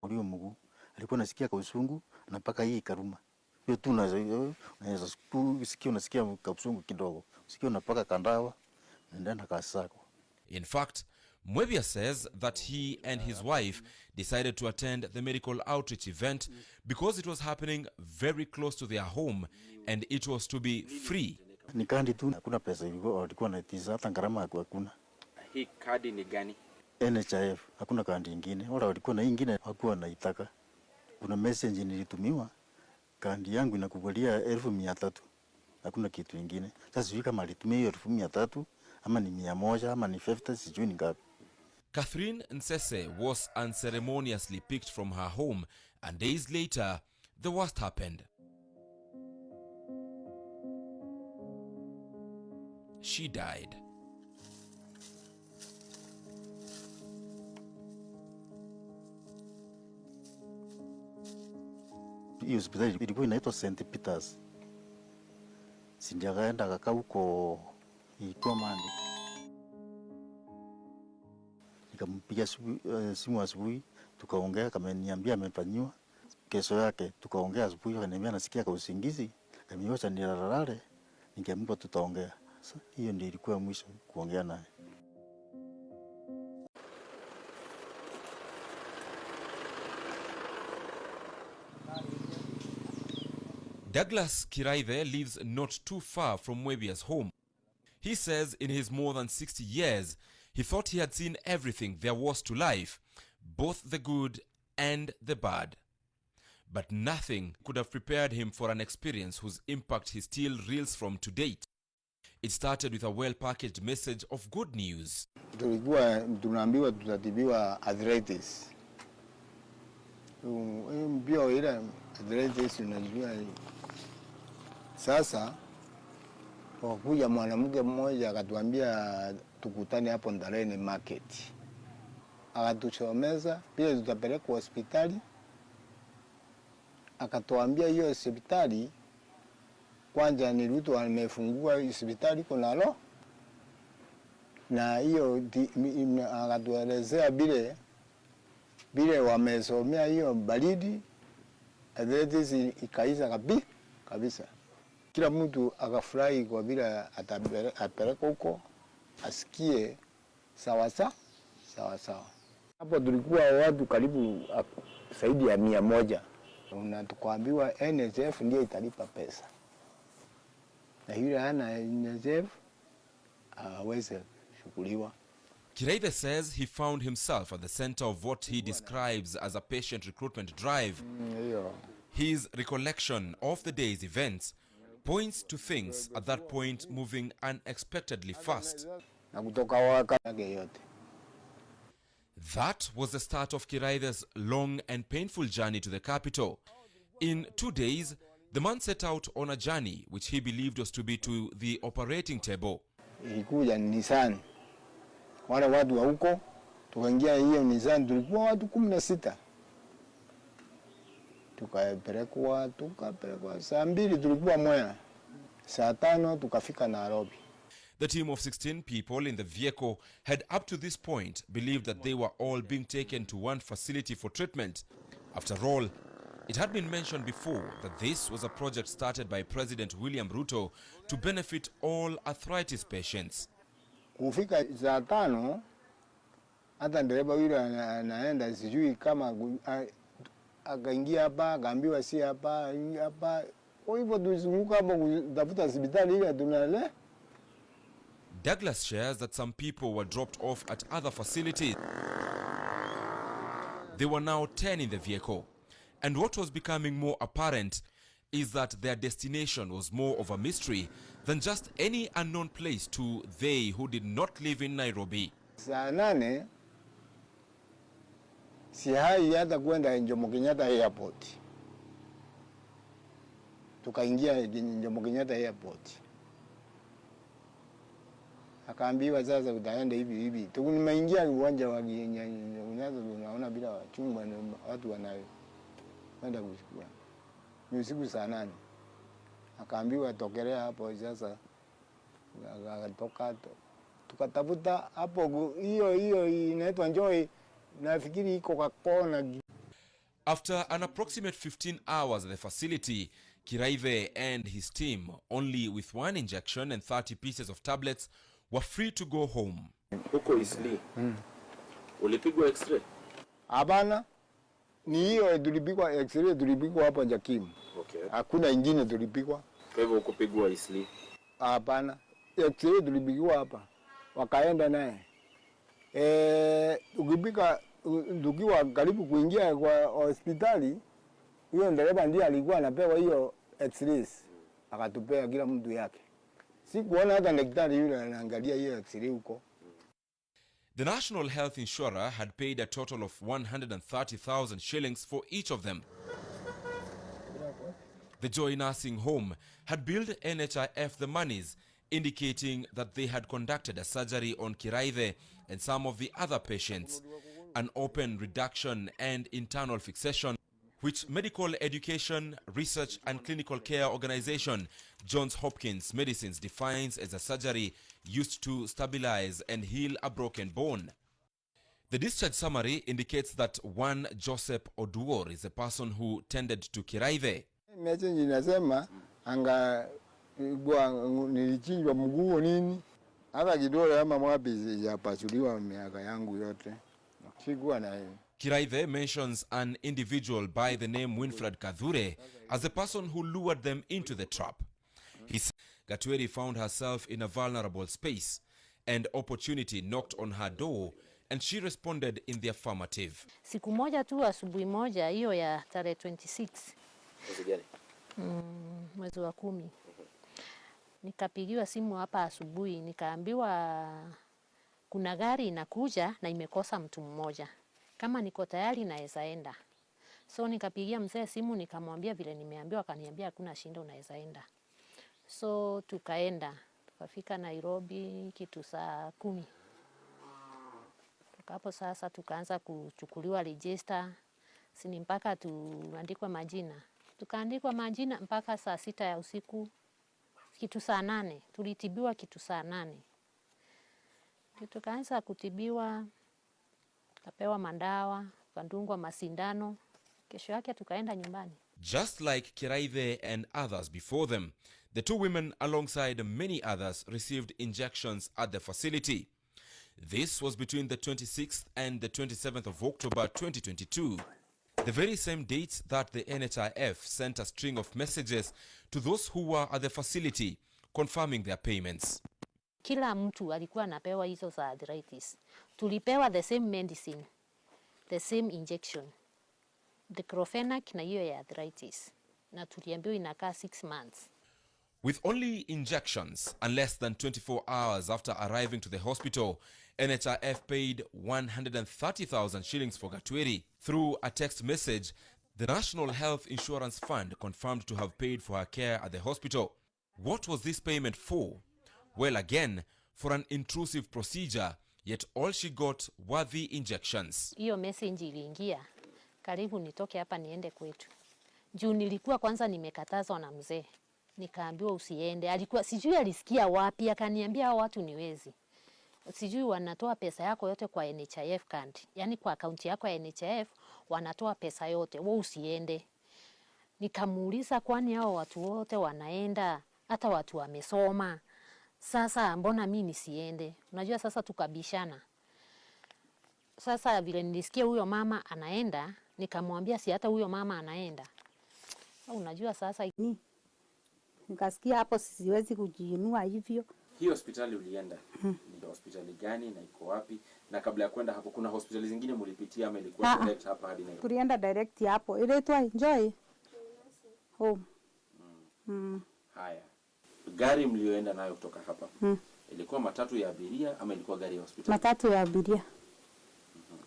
ulio mguu. Alikuwa nasikia kausungu na mpaka hii karuma. Hiyo tu unaweza sikia unasikia kausungu kidogo. Sikia unapaka kandawa nenda kasako. In fact, Mwebia says that he and his wife decided to attend the medical outreach event because it was happening very close to their home and it was to be free. Ni kandi tu, hakuna pesa walikuwa naitiza, hata gharama hakuna. Hii kadi ni gani? NHIF, hakuna kandi nyingine. Wala walikuwa na nyingine hawakuwa naitaka. Kuna message nilitumiwa, kandi yangu inakubalia 1300. Hakuna kitu kingine. Sasa sijui kama alitumia hiyo 1300 ama ni 100 ama ni 50, sijui ni ngapi. Catherine Nsese was unceremoniously picked from her home, and days later, the worst happened. She died. Hiyo hospitali ilikuwa inaitwa St. Peter's. Sindiakaenda kaka huko ilikuwa Mandi. Nikampigia simu asubuhi, tukaongea, kama niambia amefanyiwa. Kesho yake tukaongea asubuhi, akaniambia nasikia kwa usingizi, kamiacha nilalale, ningeambiwa tutaongea. Sasa hiyo ndio ilikuwa mwisho kuongea naye. Douglas Kiraithe lives not too far from Mwebia's home. He says in his more than 60 years, he thought he had seen everything there was to life, both the good and the bad. But nothing could have prepared him for an experience whose impact he still reels from to date. It started with a well-packaged message of good news. Tulikuwa tunaambiwa tutatibiwa arthritis. Mbio ile arthritis unajua. Sasa wakuja mwanamke mmoja akatuambia tukutane hapo Ndareni market. Akatuchomeza pia tutapelekwa hospitali. Akatuambia hiyo hospitali kwanza ni mtu amefungua hospitali kunalo. Na hiyo akatuelezea bile wamesomea hiyo baridi arthritis ikaisha kabisa. Kila mtu akafurahi kwa vile atapeleka huko asikie sawa sawa. Hapo tulikuwa watu karibu zaidi ya 100. Na tukaambiwa NHF ndio italipa pesa. Na yule hana NHF hawezi shughuliwa. Kiraithe says he found himself at the center of what he describes as a patient recruitment drive. His recollection of the day's events points to things at that point moving unexpectedly fast. That was the start of Kiraithe's long and painful journey to the capital. In 2 days, the man set out on a journey which he believed was to be to the operating table. Ilikuja Nissan. Wale watu wa huko tukaingia hiyo Nissan, tulikuwa watu 16. Tukapelekwa saa 2 tulikuwa Mwea. Saa 5 tukafika Nairobi. The team of 16 people in the vehicle had up to this point believed that they were all being taken to one facility for treatment. After all, it had been mentioned before that this was a project started by President William Ruto to benefit all arthritis patients. Kufika saa 5 hata dereva yule anaenda sijui kama akaingia hapa akaambiwa si hapa. Kwa hivyo tuzunguka hapo kutafuta hospitali ile tunale. Douglas shares that some people were dropped off at other facilities. There were now 10 in the vehicle. And what was becoming more apparent is that their destination was more of a mystery than just any unknown place to they who did not live in Nairobi. Saa 8 si hai hata kwenda Jomo Kenyatta Airport. Tukaingia Jomo Kenyatta Airport. Akaambiwa sasa utaenda hivi. Tukunimeingia uwanja wa Kenyatta unaona bila chumba watu wanayo. Kwenda kuchukua. Ni usiku saa 8. Akaambiwa tokelea hapo sasa. Akatoka tukatafuta hapo hiyo inaitwa Joy, nafikiri iko kwa kona. After an approximate 15 hours at the facility, Kiraive and his team, only with 1 injection and 30 pieces of tablets, were free to go home. Huko Isli. Ulipigwa x-ray? Hapana. Ni hiyo tulipigwa x-ray, tulipigwa hapa Jakim. Okay. Hakuna ingine tulipigwa. Kwa hivyo ukupigwa Isli? Hapana. X-ray tulipigwa hapa. Wakaenda naye. Ukipika tukiwa karibu kuingia kwa hospitali, huyo dereva ndiye alikuwa anapewa hiyo x-rays. Akatupea kila mtu yake. Sikuona hata daktari yule anaangalia hiyo x-ray huko. The National Health Insurer had paid a total of 130,000 shillings for each of them. The Joy Nursing Home had billed NHIF the monies, indicating that they had conducted a surgery on Kiraive and some of the other patients, an open reduction and internal fixation, which Medical Education, Research and Clinical Care Organization Johns Hopkins Medicines defines as a surgery used to stabilize and heal a broken bone. The discharge summary indicates that one Joseph Oduor is the person who tended to Kiraive. Message inasema nilichinjwa mguu nini, hata kidole ama mwapi sijapasuliwa miaka yangu yote. Sikuwa na hiyo. Kiraive mentions an individual by the name Winfred Kadhure as the person who lured them into the trap. He said Gatweri found herself in a vulnerable space and opportunity knocked on her door and she responded in the affirmative. Siku moja tu asubuhi moja hiyo ya tarehe 26. Mwezi gani? Mwezi wa 10. Nikapigiwa simu hapa asubuhi, nikaambiwa kuna gari inakuja na imekosa mtu mmoja. Kama niko tayari naweza enda. So nikapigia mzee simu nikamwambia vile nimeambiwa, akaniambia hakuna shida, unaweza enda. So tukaenda. Tukafika Nairobi kitu saa 10. Hapo sasa tukaanza kuchukuliwa register, sini mpaka tuandikwe majina. Tukaandikwa majina mpaka saa 6 ya usiku. Kitu saa 8, tulitibiwa kitu saa 8. Tukaanza kutibiwa, tukapewa mandawa, tukadungwa masindano. Kesho yake tukaenda nyumbani. Just like Kiraive and others before them, the two women alongside many others received injections at the facility. This was between the 26th and the 27th of October 2022. The very same dates that the NHIF sent a string of messages to those who were at the facility confirming their payments. Kila mtu alikuwa anapewa hizo za arthritis. Tulipewa the same medicine, the same injection, diclofenac na hiyo ya arthritis. Na tuliambiwa inakaa 6 months. With only injections and less than 24 hours after arriving to the hospital, NHIF paid 130,000 shillings for Gatweri. Through a text message, the National Health Insurance Fund confirmed to have paid for her care at the hospital. What was this payment for? Well, again, for an intrusive procedure, yet all she got were the injections. Hiyo message iliingia, karibu nitoke hapa niende kwetu. Juu nilikuwa kwanza nimekatazwa na mzee. Nikaambiwa usiende. Alikuwa sijui alisikia wapi, akaniambia hao watu niwezi. Sijui wanatoa pesa yako yote kwa NHIF card. Yaani kwa akaunti yako ya NHIF wanatoa pesa yote. Wewe usiende. Nikamuuliza kwani hao watu wote wanaenda, hata watu wamesoma. Sasa mbona mimi nisiende? Unajua sasa tukabishana. Sasa vile nilisikia huyo mama anaenda, nikamwambia si hata huyo mama anaenda. Unajua sasa nikasikia hapo siwezi kujiinua hivyo. Hii hospitali ulienda, ni hospitali gani na iko wapi? Na kabla ya kwenda hapo kuna hospitali zingine mlipitia ama ilikuwa direct hapa hadi Nairobi? Tulienda direct hapo. Inaitwa Joy Home. Haya. Gari mlioenda nayo kutoka hapa. Ilikuwa matatu ya abiria ama ilikuwa gari ya hospitali? Matatu ya abiria.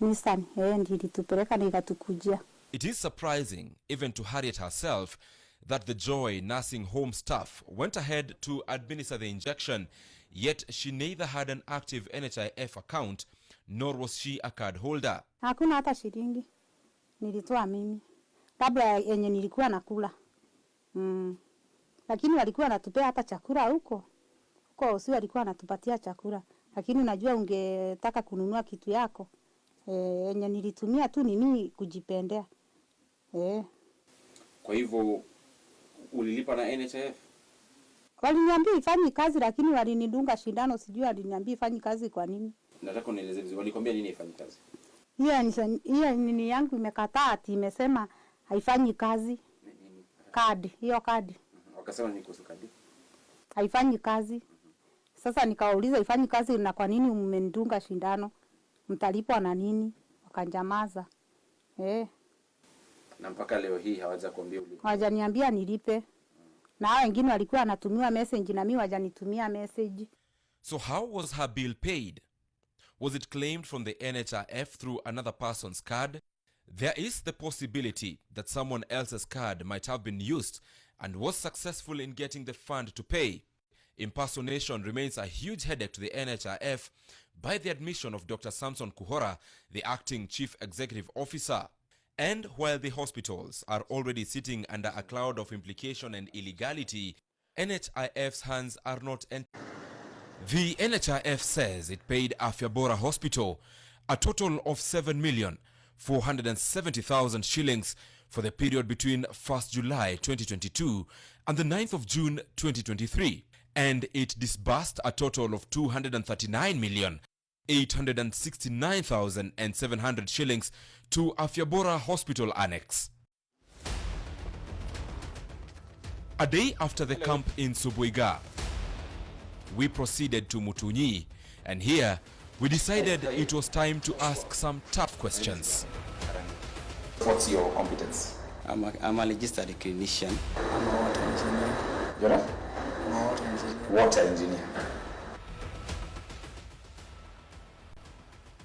Nissan, ndio ilitupeleka na ikatukujia. It is surprising, even to Harriet herself, that the Joy Nursing Home staff went ahead to administer the injection, yet she neither had an active NHIF account, nor was she a card holder. Hakuna hata shilingi nilitoa mimi. Kabla yenye nilikuwa nakula. Lakini walikuwa wanatupea hata chakula huko. Huko si walikuwa wanatupatia chakula. Lakini unajua ungetaka kununua kitu yako. Yenye nilitumia tu ni mimi kujipendea. Kwa hivyo ulilipa na NHIF? Waliniambia ifanye kazi lakini walinidunga shindano, sijui waliniambia ifanye kazi kwa nini. Nataka unieleze vizuri, walikwambia nini ifanye kazi? Hiyo nini yangu imekataa, ati imesema haifanyi kazi. Kadi, hiyo kadi. Wakasema ni kuhusu kadi. Haifanyi kazi. Sasa nikawauliza ifanyi kazi na kwa nini mmenidunga shindano? Mtalipwa na nini? Wakanyamaza. Na mpaka leo hii hawaja kuambia ulipe. Hawajaniambia nilipe. Na hao wengine walikuwa wanatumiwa message na mimi hawajanitumia message. So how was her bill paid? Was it claimed from the NHIF through another person's card? There is the possibility that someone else's card might have been used and was successful in getting the fund to pay. Impersonation remains a huge headache to the NHIF by the admission of Dr. Samson Kuhora, the acting chief executive officer. And while the hospitals are already sitting under a cloud of implication and illegality, NHIF's hands are not empty. The NHIF says it paid Afyabora Hospital a total of 7,470,000 shillings for the period between 1st July 2022 and the 9th of June 2023, and it disbursed a total of 239,869,700 shillings to Afyabora Hospital Annex. A day after the camp in Subuiga, we proceeded to Mutunyi, and here we decided it was time to ask some tough questions. What's your competence? I'm a registered clinician. I'm a water engineer. You're a? I'm a water engineer. Water engineer.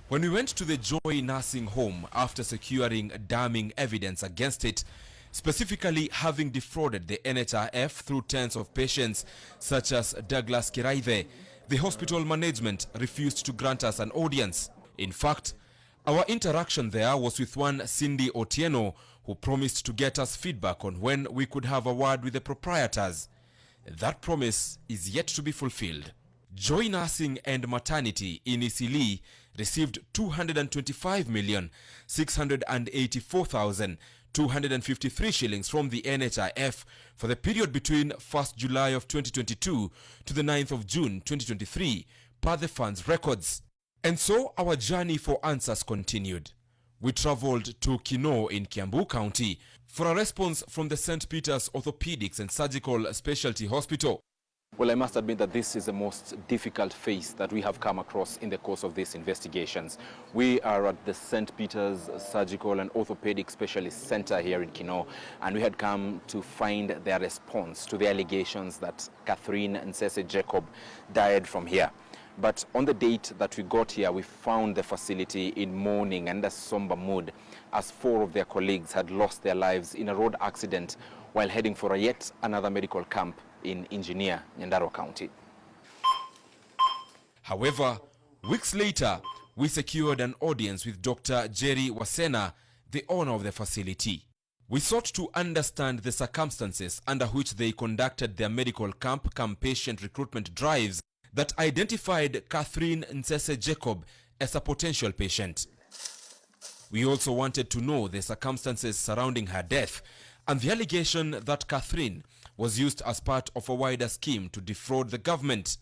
When we went to the Joy Nursing Home after securing damning evidence against it, specifically having defrauded the NHIF through tens of patients such as Douglas Kiraive, the hospital management refused to grant us an audience. In fact, our interaction there was with one Cindy Otieno, who promised to get us feedback on when we could have a word with the proprietors. That promise is yet to be fulfilled. Joy Nursing and Maternity in Isili received 225,684,253 shillings from the NHIF for the period between 1st July of 2022 to the 9th of June 2023 per the fund's records. And so our journey for answers continued. We traveled to Kino in Kiambu County for a response from the St. Peter's Orthopedics and Surgical Specialty Hospital. Well, I must admit that this is the most difficult phase that we have come across in the course of these investigations. We are at the St. Peter's Surgical and Orthopedic Specialist Center here in Kino, and we had come to find their response to the allegations that Catherine Nsese Jacob died from here. But on the date that we got here, we found the facility in mourning and a somber mood, as 4 of their colleagues had lost their lives in a road accident while heading for yet another medical camp in Engineer, Nyandarua County. However, weeks later, we secured an audience with Dr. Jerry Wasena, the owner of the facility. We sought to understand the circumstances under which they conducted their medical camp patient recruitment drives that identified Catherine Nsese Jacob as a potential patient. We also wanted to know the circumstances surrounding her death and the allegation that Catherine was used as part of a wider scheme to defraud the government.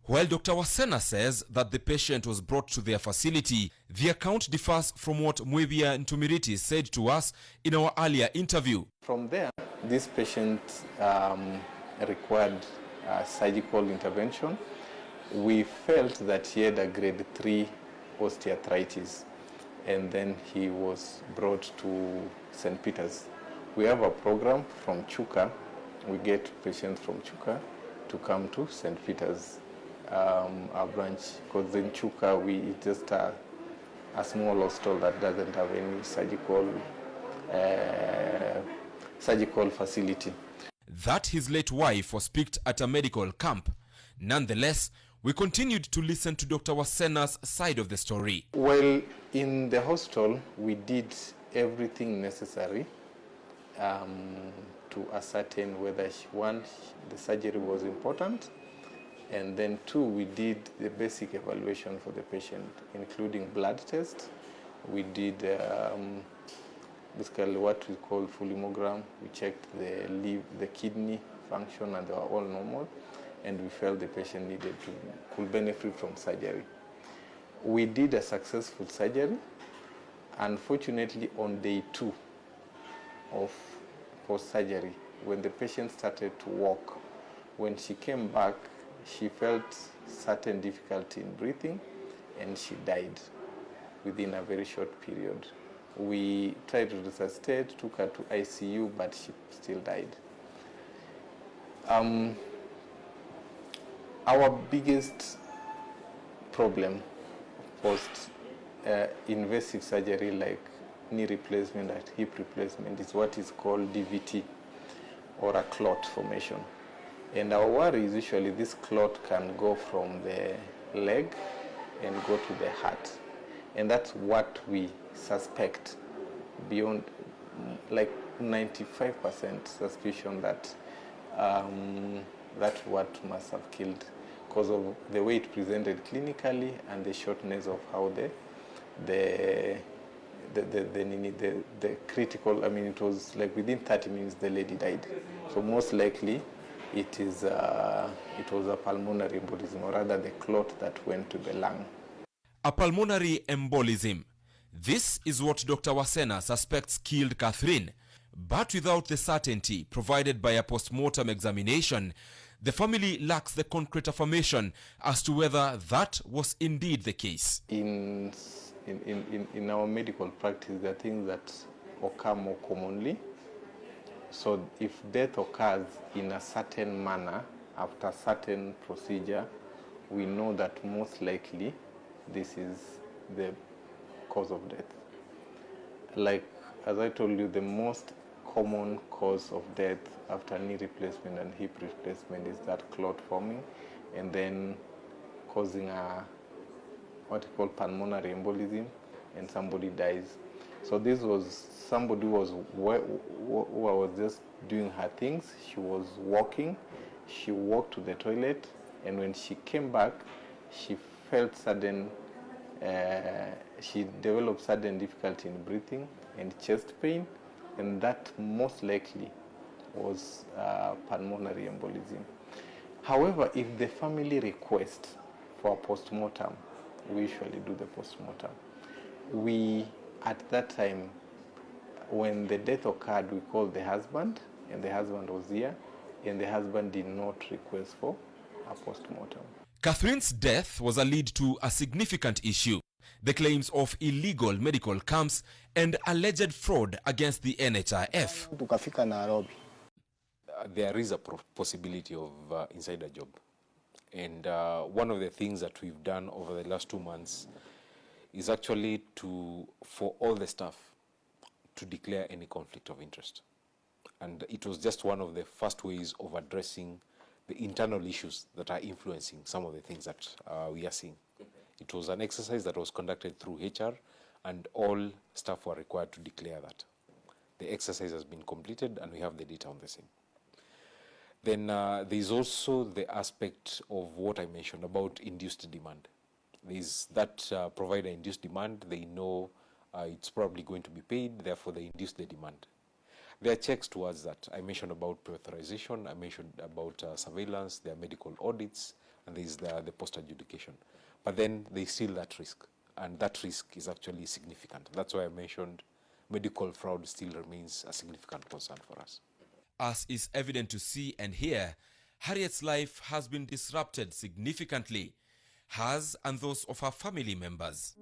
While Dr. Wasena says that the patient was brought to their facility, the account differs from what Mwebia Ntumiriti said to us in our earlier interview. From there, this patient required surgical intervention. We felt that he had a grade 3 osteoarthritis, and then he was brought to St. Peter's. We have a program from Chuka. We get patients from Chuka to come to St. Peter's, our branch, because in Chuka we just a small hospital that doesn't have any surgical facility. That his late wife was picked at a medical camp. Nonetheless, we continued to listen to Dr. Wasena's side of the story. Well, in the hospital, we did everything necessary to ascertain whether, one, the surgery was important, and then 2, we did the basic evaluation for the patient, including blood tests. We did basically what we call full hemogram. We checked the kidney function, and they were all normal, and we felt the patient could benefit from surgery. We did a successful surgery. Unfortunately, on day 2 of post-surgery, when the patient started to walk, when she came back, she felt certain difficulty in breathing, and she died within a very short period. We tried to resuscitate, took her to ICU, but she still died. Our biggest problem post invasive surgery like knee replacement and hip replacement is what is called DVT, or a clot formation. And our worry is usually this clot can go from the leg and go to the heart. And that's what we suspect, beyond like 95% suspicion that that's what must have killed, because of the way it presented clinically and the shortness of how the critical, I mean, it was like within 30 minutes the lady died. So most likely it was a pulmonary embolism, or rather the clot that went to the lung. A pulmonary embolism. This is what Dr. Wasena suspects killed Catherine, but without the certainty provided by a post-mortem examination, the family lacks the concrete affirmation as to whether that was indeed the case. In our medical practice, there are things that occur more commonly. So if death occurs in a certain manner after a certain procedure, we know that most likely this is the cause of death. Like, as I told you, the most common cause of death after knee replacement and hip replacement is that clot forming and then causing what we call pulmonary embolism, and somebody dies. So this was somebody who was just doing her things. She was walking, she walked to the toilet, and when she came back, she felt she developed sudden difficulty in breathing and chest pain, and that most likely was pulmonary embolism. However, if the family requests for a post-mortem, we usually do the post-mortem. We, at that time, when the death occurred, we called the husband, and the husband was here, and the husband did not request for a post-mortem. Catherine's death was a lead to a significant issue: the claims of illegal medical camps and alleged fraud against the NHIF. Tukafika Nairobi. There is a possibility of insider job. And one of the things that we've done over the last 2 months is actually for all the staff to declare any conflict of interest. And it was just one of the first ways of addressing the internal issues that are influencing some of the things that we are seeing. It was an exercise that was conducted through HR, and all staff were required to declare that. The exercise has been completed, and we have the data on the same. Then there's also the aspect of what I mentioned about induced demand. There's that provider induced demand. They know it's probably going to be paid, therefore they induce the demand. There are checks towards that. I mentioned about pre-authorization, I mentioned about surveillance, there are medical audits, and there's the post-adjudication. But then there's still that risk, and that risk is actually significant. That's why I mentioned medical fraud still remains a significant concern for us. As is evident to see and hear, Harriet's life has been disrupted significantly, hers and those of her family members.